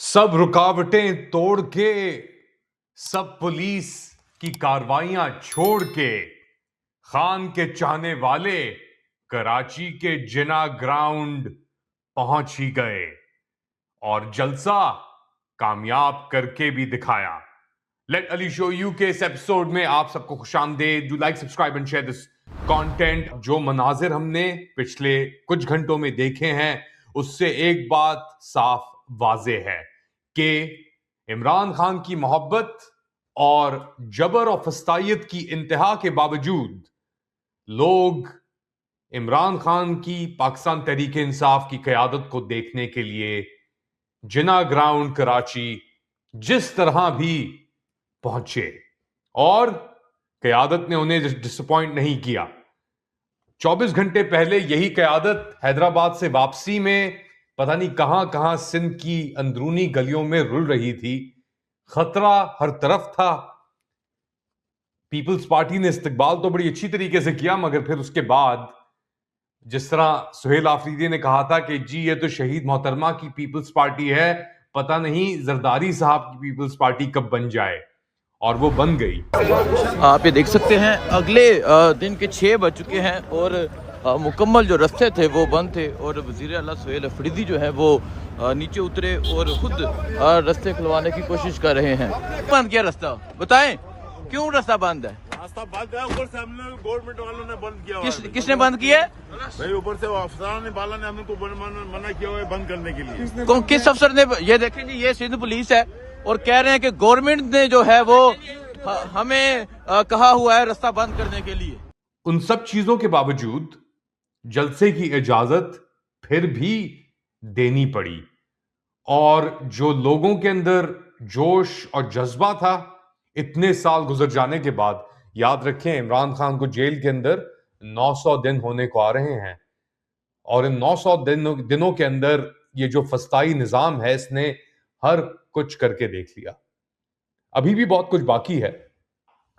सब रुकावटें तोड़ के, सब पुलिस की कार्रवाइयां छोड़ के, खान के चाहने वाले कराची के जिना ग्राउंड पहुंच ही गए और जलसा कामयाब करके भी दिखाया। लेट अली शो यू के इस एपिसोड में आप सबको खुशामदीद। Do like, subscribe and share this content. जो मनाजिर हमने पिछले कुछ घंटों में देखे हैं उससे एक बात साफ वाजे है कि इमरान खान की मोहब्बत और जबर और फस्तायत की इंतहा के बावजूद लोग इमरान खान की पाकिस्तान तहरीक इंसाफ की क़यादत को देखने के लिए जिना ग्राउंड कराची जिस तरह भी पहुंचे और क़यादत ने उन्हें डिसअपॉइंट नहीं किया। 24 घंटे पहले यही क़यादत हैदराबाद से वापसी में पता नहीं कहां सिंध की अंदरूनी गलियों में रुल रही थी। खतरा हर तरफ था। पीपल्स पार्टी ने इस्तकबाल तो बड़ी अच्छी तरीके से किया, मगर फिर उसके बाद जिस तरह सुहेल आफरीदी ने कहा था कि जी ये तो शहीद मोहतरमा की पीपल्स पार्टी है, पता नहीं जरदारी साहब की पीपल्स पार्टी कब बन जाए, और वो बन गई। आप ये देख सकते हैं अगले दिन के 6 बज चुके हैं और मुकम्मल जो रास्ते थे वो बंद थे और वज़ीर आला सुहेल आफरीदी जो है वो नीचे उतरे और खुद रास्ते खुलवाने की कोशिश कर रहे हैं। बंद किया रास्ता, बताएं क्यों रास्ता बंद है? रास्ता बंद है, ऊपर से हमने गवर्नमेंट वालों ने बंद किया। किसने बंद किया है भाई? ऊपर से अफसरान ने बाला ने हमको मना किया हुआ है बंद करने के लिए। किस अफसर ने? ये देखें जी, ये सिंध पुलिस है और कह रहे हैं कि गवर्नमेंट ने जो है वो हमें कहा हुआ है रास्ता बंद करने के लिए। उन सब चीजों के बावजूद जलसे की इजाजत फिर भी देनी पड़ी और जो लोगों के अंदर जोश और जज्बा था इतने साल गुजर जाने के बाद, याद रखें इमरान खान को जेल के अंदर 900 दिन होने को आ रहे हैं और इन 900 दिनों के अंदर ये जो फस्ताई निजाम है इसने हर कुछ करके देख लिया। अभी भी बहुत कुछ बाकी है,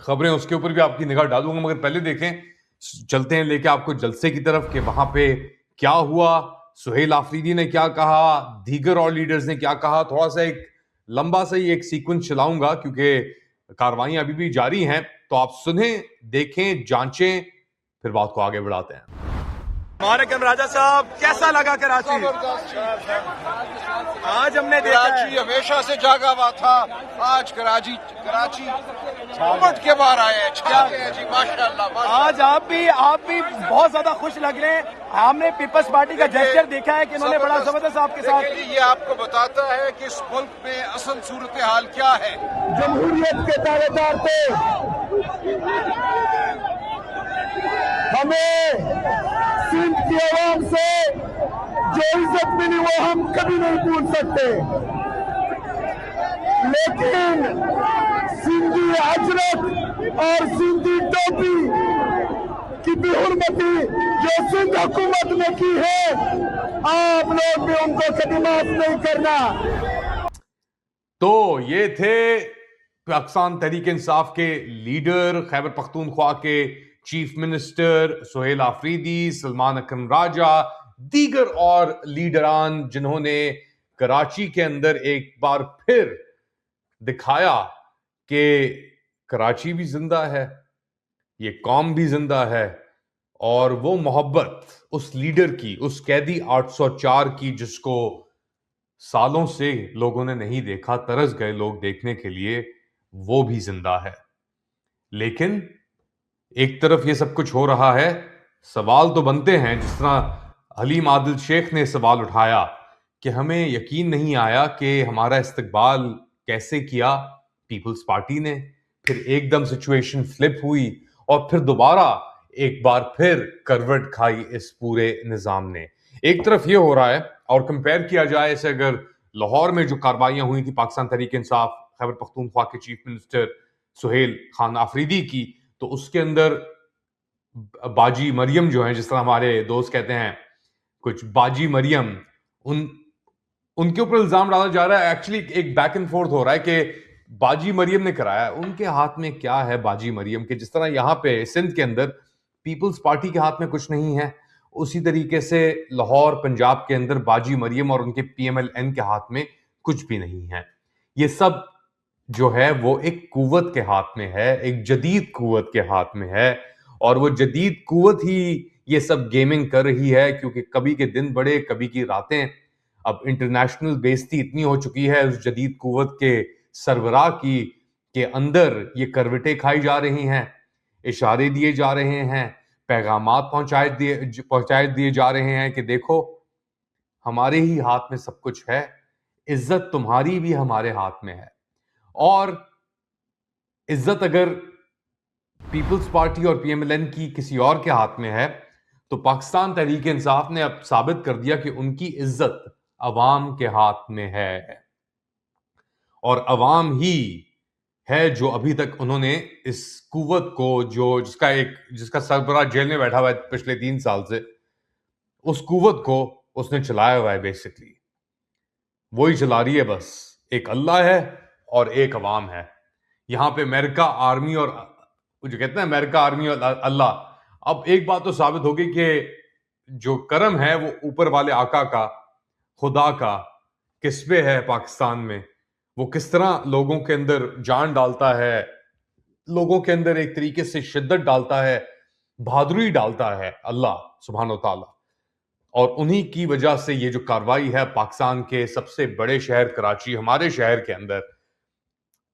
खबरें उसके ऊपर भी आपकी निगाह डालूंगा, मगर पहले देखें, चलते हैं लेके आपको जलसे की तरफ कि वहां पे क्या हुआ, सुहेल आफरीदी ने क्या कहा, दीगर और लीडर्स ने क्या कहा। थोड़ा सा एक लंबा सा ही एक सीक्वेंस चलाऊंगा क्योंकि कार्रवाइयां अभी भी जारी हैं, तो आप सुने, देखें, जांचें, फिर बात को आगे बढ़ाते हैं। मारकम राजा साहब, कैसा लगा कराची? आज हमने देखा कराची हमेशा से जागा हुआ था, आज कराची उमट के बाहर आए हैं, छा गए हैं जी, माशाल्लाह। आज आप भी बहुत ज्यादा खुश लग रहे हैं। हमने पीपल्स पार्टी का जेस्चर देखा है कि इन्होंने बड़ा जबरदस्त आपके साथ। ये आपको बताता है कि इस मुल्क में असल सूरत हाल क्या है। जमहूरियत के दावेदार थे, हमें सिंध की आवाम से जो इज्जत मिली वो हम कभी नहीं भूल सकते, लेकिन सिंधी अजरक और सिंधी टोपी की बेहुरमती जो सिंध हुकूमत ने की है, आप लोग भी उनको कभी माफ नहीं करना। तो ये थे पाकिस्तान तहरीक इंसाफ के लीडर, खैबर पख्तूनख्वा के चीफ मिनिस्टर सुहेल आफरीदी, सलमान अकरम राजा, दीगर और लीडरान, जिन्होंने कराची के अंदर एक बार फिर दिखाया कि कराची भी जिंदा है, ये कौम भी जिंदा है और वो मोहब्बत उस लीडर की, उस कैदी 804 की जिसको सालों से लोगों ने नहीं देखा, तरस गए लोग देखने के लिए, वो भी जिंदा है। लेकिन एक तरफ ये सब कुछ हो रहा है, सवाल तो बनते हैं, जिस तरह हलीम आदिल शेख ने सवाल उठाया कि हमें यकीन नहीं आया कि हमारा इस्तकबाल कैसे किया पीपल्स पार्टी ने, फिर एकदम सिचुएशन फ्लिप हुई और फिर दोबारा एक बार फिर करवट खाई इस पूरे निजाम ने। एक तरफ ये हो रहा है और कंपेयर किया जाए इसे अगर लाहौर में जो कार्रवाइयां हुई थी पाकिस्तान तहरीक इंसाफ खैबर पख्तूनख्वा के चीफ मिनिस्टर सुहेल खान आफरीदी की, तो उसके अंदर बाजी मरियम जो है, जिस तरह हमारे दोस्त कहते हैं कुछ बाजी मरियम, उनके ऊपर इल्जाम डाला जा रहा है। एक्चुअली एक बैक एंड फोर्थ हो रहा है कि बाजी मरियम ने कराया, उनके हाथ में क्या है बाजी मरियम के? जिस तरह यहां पे सिंध के अंदर पीपल्स पार्टी के हाथ में कुछ नहीं है, उसी तरीके से लाहौर पंजाब के अंदर बाजी मरियम और उनके PMLN के हाथ में कुछ भी नहीं है। ये सब जो है वो एक कुव्वत के हाथ में है, एक जदीद कुव्वत के हाथ में है, और वो जदीद कुव्वत ही ये सब गेमिंग कर रही है, क्योंकि कभी के दिन बड़े कभी की रातें। अब इंटरनेशनल बेइज्जती इतनी हो चुकी है उस जदीद कुव्वत के सरबराह की, के अंदर ये करवटें खाई जा रही हैं, इशारे दिए जा रहे हैं, पैगामात पहुंचाए दिए जा रहे हैं कि देखो हमारे ही हाथ में सब कुछ है, इज्जत तुम्हारी भी हमारे हाथ में है। और इज्जत अगर पीपल्स पार्टी और पीएमएलएन की किसी और के हाथ में है, तो पाकिस्तान तहरीक इंसाफ ने अब साबित कर दिया कि उनकी इज्जत अवाम के हाथ में है, और अवाम ही है जो अभी तक उन्होंने इस कुव्वत को, जो जिसका सरबराह जेल में बैठा हुआ है पिछले 3 साल से, उस कुव्वत को उसने चलाया हुआ है। बेसिकली वही चला रही है, बस एक अल्लाह है और एक अवाम है। यहां पे अमेरिका आर्मी और जो कहते हैं अमेरिका आर्मी और अल्लाह, अब एक बात तो साबित होगी कि जो करम है वो ऊपर वाले आका का, खुदा का किस पे है पाकिस्तान में, वो किस तरह लोगों के अंदर जान डालता है, लोगों के अंदर एक तरीके से शिद्दत डालता है, बहादुरी डालता है अल्लाह सुभान व तआला। और उन्हीं की वजह से ये जो कार्रवाई है पाकिस्तान के सबसे बड़े शहर कराची, हमारे शहर के अंदर,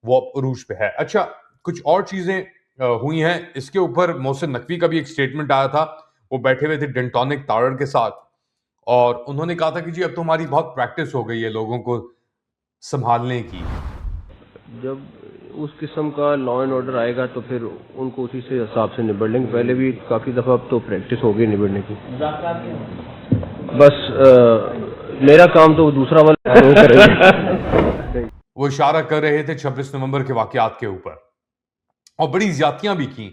वो अरूज पे है। अच्छा, कुछ और चीजें हुई हैं इसके ऊपर। मोहसिन नकवी का भी एक स्टेटमेंट आया था, वो बैठे हुए थे डेंटोनिक टावर के साथ, और उन्होंने कहा था कि जी अब तो हमारी बहुत प्रैक्टिस हो गई है लोगों को संभालने की। जब उस किस्म का लॉ एंड ऑर्डर आएगा तो फिर उनको उसी से हिसाब से निबड़ लेंगे। पहले भी काफ़ी दफ़ा अब तो प्रैक्टिस हो गई निबड़ने की। बस मेरा काम तो दूसरा वाला वो करेंगे। वो इशारा कर रहे थे 26 नवंबर के वाकयात के ऊपर, और बड़ी ज्यादतियां भी की।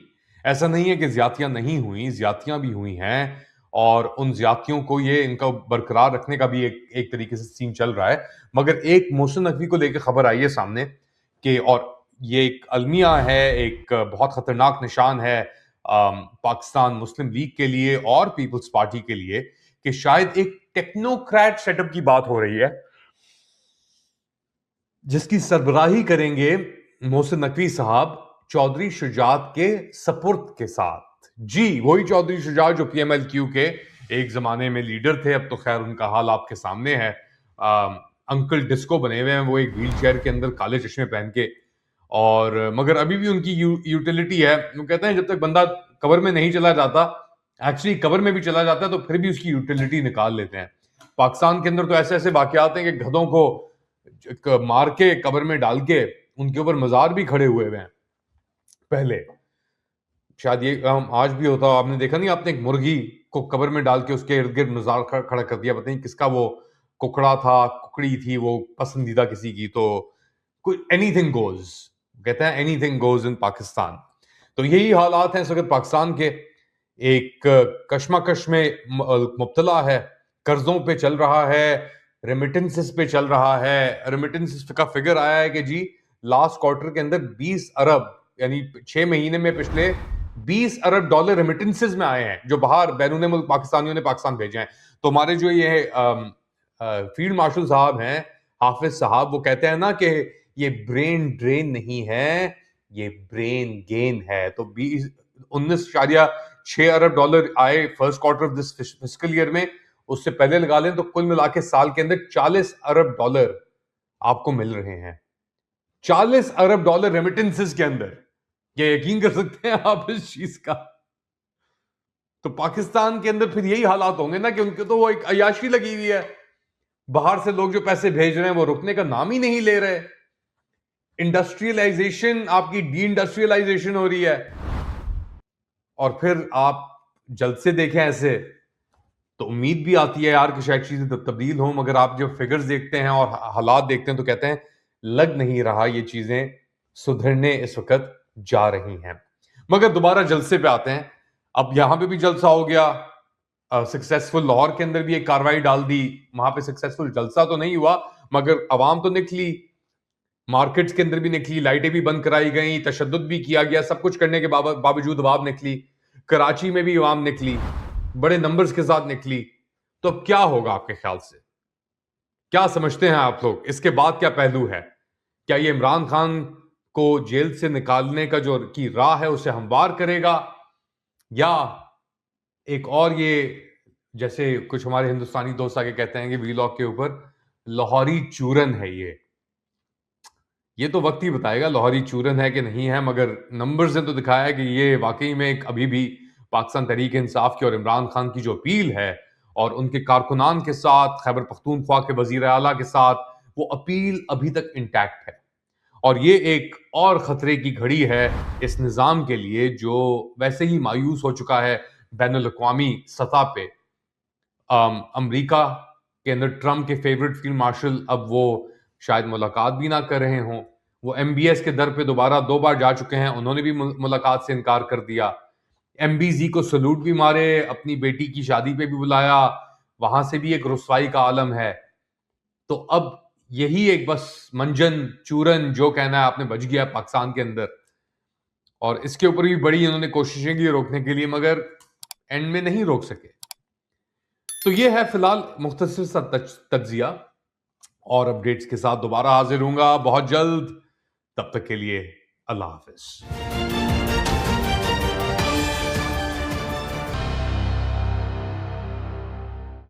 ऐसा नहीं है कि ज्यादतियां नहीं हुई, ज्यादतियां भी हुई हैं, और उन ज्यादतियों को ये इनका बरकरार रखने का भी एक तरीके से सीन चल रहा है। मगर एक मोहसिन नकवी को लेकर खबर आई है सामने कि, और ये एक अलमिया है, एक बहुत खतरनाक निशान है पाकिस्तान मुस्लिम लीग के लिए और पीपल्स पार्टी के लिए, कि शायद एक टेक्नोक्रेट सेटअप की बात हो रही है, जिसकी सरबराही करेंगे मोहसिन नकवी साहब चौधरी शुजात के सपुर्द के साथ। जी वही चौधरी शुजात जो पीएमएलक्यू के एक जमाने में लीडर थे, अब तो खैर उनका हाल आपके सामने है। अंकल डिस्को बने हुए हैं वो, एक व्हील चेयर के अंदर काले चश्मे पहन के, और मगर अभी भी उनकी यूटिलिटी है। वो कहते हैं जब तक बंदा कब्र में नहीं चला जाता, एक्चुअली कब्र में भी चला जाता है तो फिर भी उसकी यूटिलिटी निकाल लेते हैं। पाकिस्तान के अंदर तो ऐसे ऐसे वाकयात हैं कि गधों को मार के कब्र में डाल के उनके ऊपर मजार भी खड़े हुए हैं। पहले शायद ये आज भी होता, आपने देखा नहीं, आपने एक मुर्गी को कब्र में डाल के उसके इर्द गिर्द मजार खड़ा कर दिया, पता नहीं किसका वो कुकड़ा था, कुकड़ी थी वो, पसंदीदा किसी की, तो एनीथिंग गोज, कहते हैं एनीथिंग गोज इन पाकिस्तान। तो यही हालात हैं इस वक्त पाकिस्तान के। एक कशमकश में मुब्तला है, कर्जों पे चल रहा है, रेमिटेंसेस पे चल रहा है। रेमिटेंसेस का फिगर आया है कि जी लास्ट क्वार्टर के अंदर 20 अरब, यानी 6 महीने में पिछले 20 अरब डॉलर रेमिटेंसेस में आए हैं, जो बाहर बैरून मुल्क पाकिस्तानियों ने पाकिस्तान भेजे हैं। तो हमारे जो ये फील्ड मार्शल साहब हैं, हाफिज साहब, वो कहते हैं ना कि ये ब्रेन ड्रेन नहीं है, ये ब्रेन गेन है। तो 19.6 अरब डॉलर आए first quarter of this fiscal year में, उससे पहले लगा लें तो कुल मिला के साल के अंदर 40 अरब डॉलर आपको मिल रहे हैं। 40 अरब डॉलर रेमिटेंसेस के अंदर, ये यकीन कर सकते हैं आप इस चीज का? तो पाकिस्तान के अंदर फिर यही हालात होंगे ना कि उनके तो वो एक अयाशी लगी हुई है, बाहर से लोग जो पैसे भेज रहे हैं वो रुकने का नाम ही नहीं ले रहे। इंडस्ट्रियलाइजेशन आपकी डी इंडस्ट्रियलाइजेशन हो रही है, और फिर आप जलसे देखें ऐसे तो उम्मीद भी आती है यार कि शायद चीजें तब्दील हों, मगर आप जब फिगर्स देखते हैं और हालात देखते हैं तो कहते हैं लग नहीं रहा ये चीजें सुधरने इस वक्त जा रही हैं। मगर दोबारा जलसे पे आते हैं। अब यहां पे भी जलसा हो गया, सक्सेसफुल लाहौर के अंदर भी एक कार्रवाई डाल दी, वहां पे सक्सेसफुल जलसा तो नहीं हुआ मगर अवाम तो निकली, मार्केट्स के अंदर भी निकली, लाइटें भी बंद कराई गई, तशद्दुद भी किया गया, सब कुछ करने के बावजूद अवाम निकली। कराची में भी अवाम निकली, बड़े नंबर्स के साथ निकली। तो अब क्या होगा आपके ख्याल से? क्या समझते हैं आप लोग? इसके बाद क्या पहलू है? क्या ये इमरान खान को जेल से निकालने का जो की राह है उसे हमवार करेगा, या एक और ये जैसे कुछ हमारे हिंदुस्तानी दोस्त आके कहते हैं कि वीलॉग के ऊपर लाहौरी चूरन है ये तो वक्त ही बताएगा लाहौरी चूरन है कि नहीं है, मगर नंबर्स ने तो दिखाया है कि ये वाकई में एक अभी भी पाकिस्तान तहरीक इंसाफ की और इमरान खान की जो अपील है और उनके कारकुनान के साथ, खैबर पख्तूनख्वा के वजीर आला के साथ, वो अपील अभी तक इंटैक्ट है। और ये एक और खतरे की घड़ी है इस निज़ाम के लिए जो वैसे ही मायूस हो चुका है बैनुल-अक़वामी सतह पे। अमेरिका के अंदर ट्रंप के फेवरेट फील्ड मार्शल अब वो शायद मुलाकात भी ना कर रहे हों। वो MBS के दर पे दोबारा 2 बार जा चुके हैं, उन्होंने भी मुलाकात से इनकार कर दिया। MBZ को सलूट भी मारे, अपनी बेटी की शादी पे भी बुलाया, वहां से भी एक रुसवाई का आलम है। तो अब यही एक बस मंजन चूरन जो कहना है आपने बच गया पाकिस्तान के अंदर, और इसके ऊपर भी बड़ी इन्होंने कोशिशें की रोकने के लिए, मगर एंड में नहीं रोक सके। तो ये है फिलहाल मुख्तसर सा तज्जिया, और अपडेट्स के साथ दोबारा हाजिर होऊंगा बहुत जल्द। तब तक के लिए अल्लाह हाफिज।